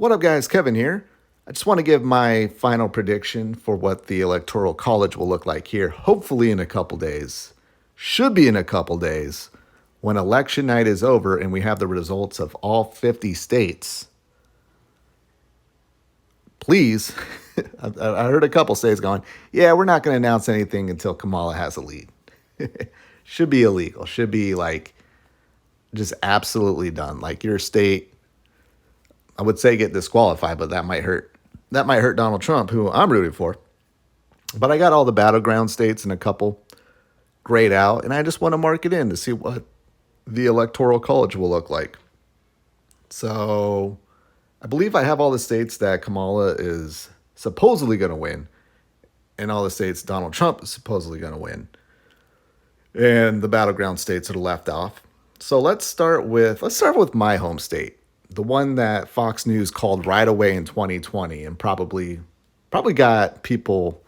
What up, guys? Kevin here. I just want to give my final prediction for what the Electoral College will look like here, hopefully in a couple days. Should be in a couple days when election night is over and we have the results of all 50 states. Please, I heard a couple states going, yeah, we're not going to announce anything until Kamala has a lead. Should be illegal. Should be like just absolutely done. Like your state, I would say get disqualified, but that might hurt. That might hurt Donald Trump, who I'm rooting for. But I got all the battleground states and a couple grayed out, and I just want to mark it in to see what the Electoral College will look like. So I believe I have all the states that Kamala is supposedly going to win, and all the states Donald Trump is supposedly going to win, and the battleground states that are left off. So let's start with my home state, the one that Fox News called right away in 2020, and probably got people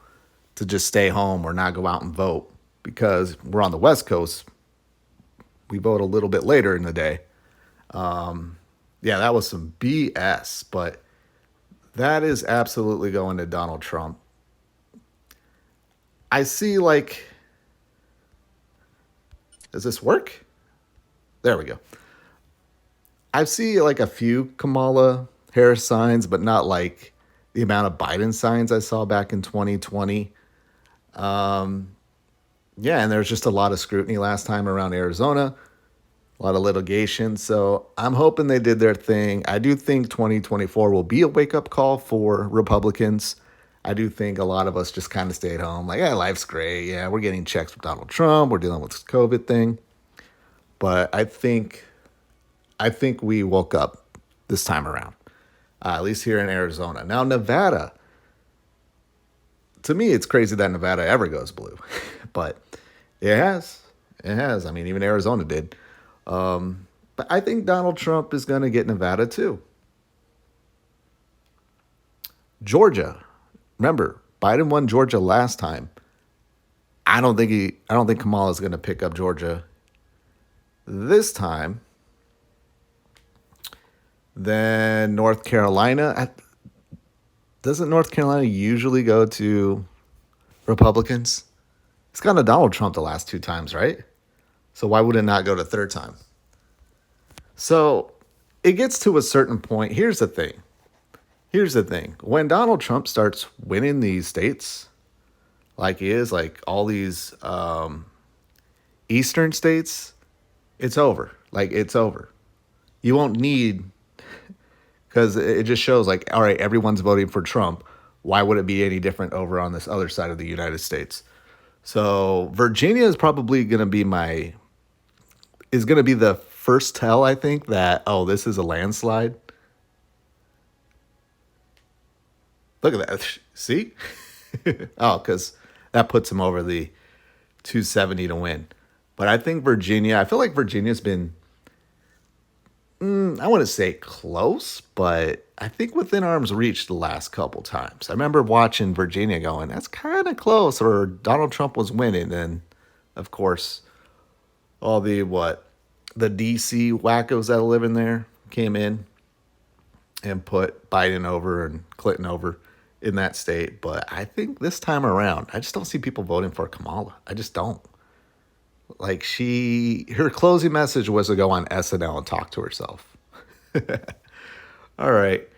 to just stay home or not go out and vote because we're on the West Coast. We vote a little bit later in the day. Yeah, that was some BS, but that is absolutely going to Donald Trump. I see, like, does this work? There we go. I see like a few Kamala Harris signs, but not like the amount of Biden signs I saw back in 2020. Yeah, and there's just a lot of scrutiny last time around Arizona, a lot of litigation. So I'm hoping they did their thing. I do think 2024 will be a wake up call for Republicans. I do think a lot of us just kind of stayed home, like, yeah, life's great. Yeah, we're getting checks from Donald Trump. We're dealing with this COVID thing. But I think we woke up this time around, at least here in Arizona. Now, Nevada, to me, it's crazy that Nevada ever goes blue, but it has. It has. I mean, even Arizona did. But I think Donald Trump is going to get Nevada too. Georgia, remember, Biden won Georgia last time. I don't think Kamala is going to pick up Georgia this time. Then North Carolina. Doesn't North Carolina usually go to Republicans? It's gone to Donald Trump the last two times, right? So why would it not go to third time? So it gets to a certain point. Here's the thing. When Donald Trump starts winning these states, like he is, like all these eastern states, it's over. Like it's over. You won't need, because it just shows like, all right, everyone's voting for Trump. Why would it be any different over on this other side of the United States? So Virginia is probably going to be the first tell, I think, that, oh, this is a landslide. Look at that. See? Oh, because that puts him over the 270 to win. But I think I feel like Virginia's been, I want to say close, but I think within arm's reach the last couple times. I remember watching Virginia going, that's kind of close, or Donald Trump was winning. And of course, all the DC wackos that live in there came in and put Biden over and Clinton over in that state. But I think this time around, I just don't see people voting for Kamala. I just don't. Like her closing message was to go on SNL and talk to herself. All right.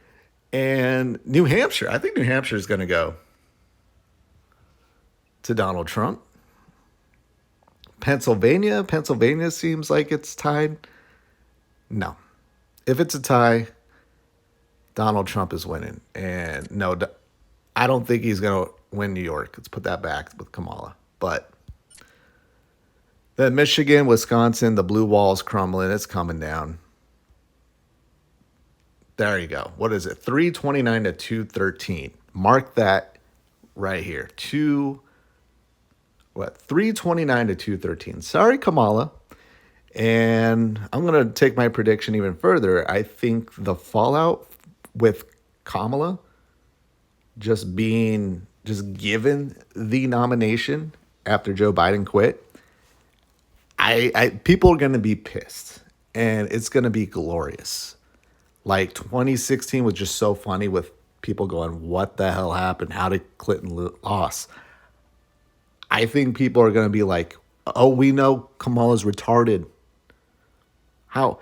And New Hampshire, I think New Hampshire is going to go to Donald Trump. Pennsylvania seems like it's tied. No. If it's a tie, Donald Trump is winning. And no, I don't think he's going to win New York. Let's put that back with Kamala. But then Michigan, Wisconsin, the blue wall's crumbling. It's coming down. There you go. What is it? 329 to 213. Mark that right here. 329 to 213. Sorry, Kamala. And I'm going to take my prediction even further. I think the fallout with Kamala just given the nomination after Joe Biden quit, people are going to be pissed, and it's going to be glorious. Like 2016 was just so funny with people going, "What the hell happened? How did Clinton lose?" I think people are going to be like, "Oh, we know Kamala's retarded. How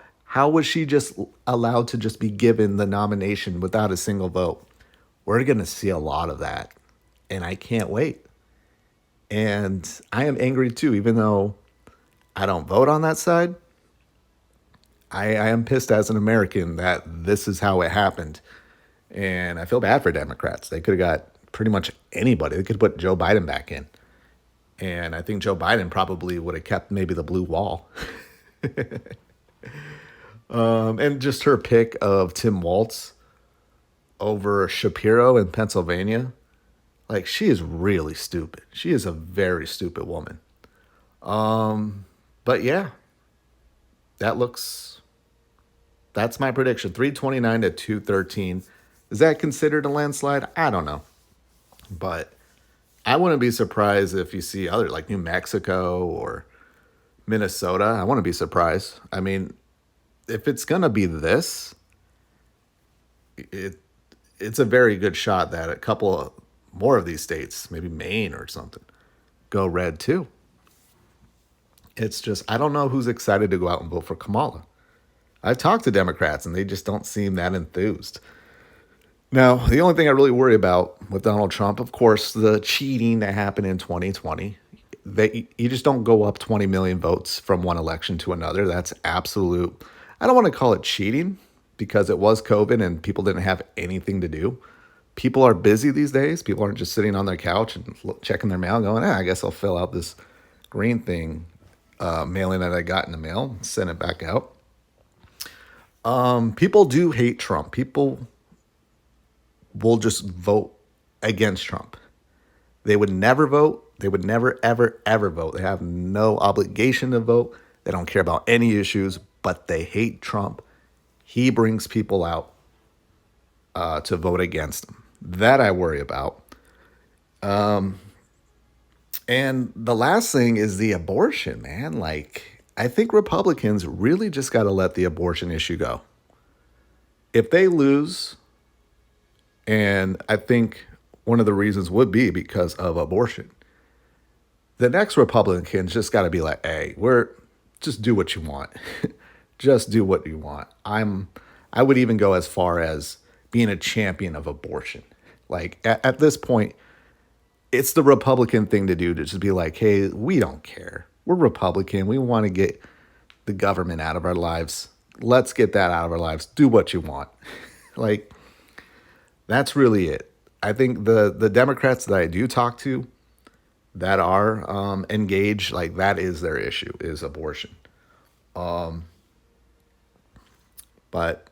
was she just allowed to just be given the nomination without a single vote?" We're going to see a lot of that, and I can't wait. And I am angry too, even though I don't vote on that side. I am pissed as an American that this is how it happened. And I feel bad for Democrats. They could have got pretty much anybody. They could put Joe Biden back in. And I think Joe Biden probably would have kept maybe the blue wall. And just her pick of Tim Walz over Shapiro in Pennsylvania. Like, she is really stupid. She is a very stupid woman. But yeah, that looks, that's my prediction. 329 to 213. Is that considered a landslide? I don't know. But I wouldn't be surprised if you see other, like New Mexico or Minnesota. I wouldn't be surprised. I mean, if it's going to be this, it it's a very good shot that a couple of more of these states, maybe Maine or something, go red too. It's just, I don't know who's excited to go out and vote for Kamala. I've talked to Democrats and they just don't seem that enthused. Now, the only thing I really worry about with Donald Trump, of course, the cheating that happened in 2020. You just don't go up 20 million votes from one election to another. That's absolute. I don't want to call it cheating because it was COVID and people didn't have anything to do. People are busy these days. People aren't just sitting on their couch and checking their mail going, I guess I'll fill out this green thing, mailing that I got in the mail, and send it back out. People do hate Trump. People will just vote against Trump. They would never vote. They would never, ever, ever vote. They have no obligation to vote. They don't care about any issues, but they hate Trump. He brings people out to vote against him. That I worry about. And the last thing is the abortion, man. Like, I think Republicans really just got to let the abortion issue go. If they lose, and I think one of the reasons would be because of abortion, the next Republicans just got to be like, hey, just do what you want. Just do what you want. I would even go as far as being a champion of abortion. Like at this point, it's the Republican thing to do to just be like, hey, we don't care. We're Republican. We want to get the government out of our lives. Let's get that out of our lives. Do what you want. Like, that's really it. I think the Democrats that I do talk to that are engaged, like that is their issue, is abortion. But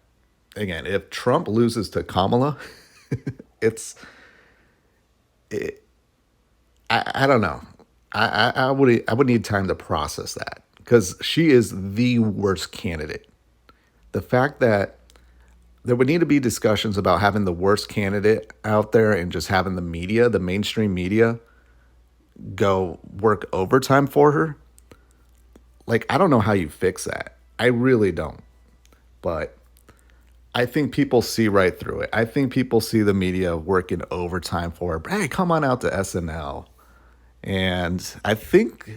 again, if Trump loses to Kamala, I don't know. I would need time to process that because she is the worst candidate. The fact that there would need to be discussions about having the worst candidate out there and just having the media, the mainstream media, go work overtime for her. Like, I don't know how you fix that. I really don't. But I think people see right through it. I think people see the media working overtime for her. Hey, come on out to SNL. And I think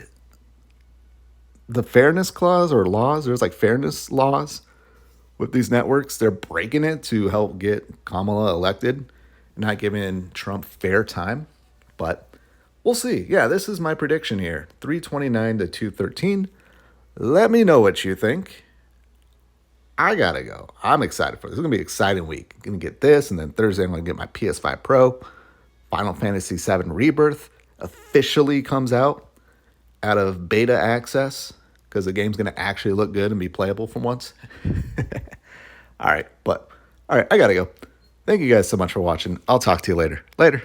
the fairness clause or laws, there's like fairness laws with these networks. They're breaking it to help get Kamala elected, not giving Trump fair time. But we'll see. Yeah, this is my prediction here. 329 to 213. Let me know what you think. I gotta go. I'm excited for this. It's gonna be an exciting week. I'm gonna get this, and then Thursday I'm gonna get my PS5 Pro. Final Fantasy VII Rebirth officially comes out of beta access because the game's gonna actually look good and be playable for once. All right, I gotta go. Thank you guys so much for watching. I'll talk to you later. Later.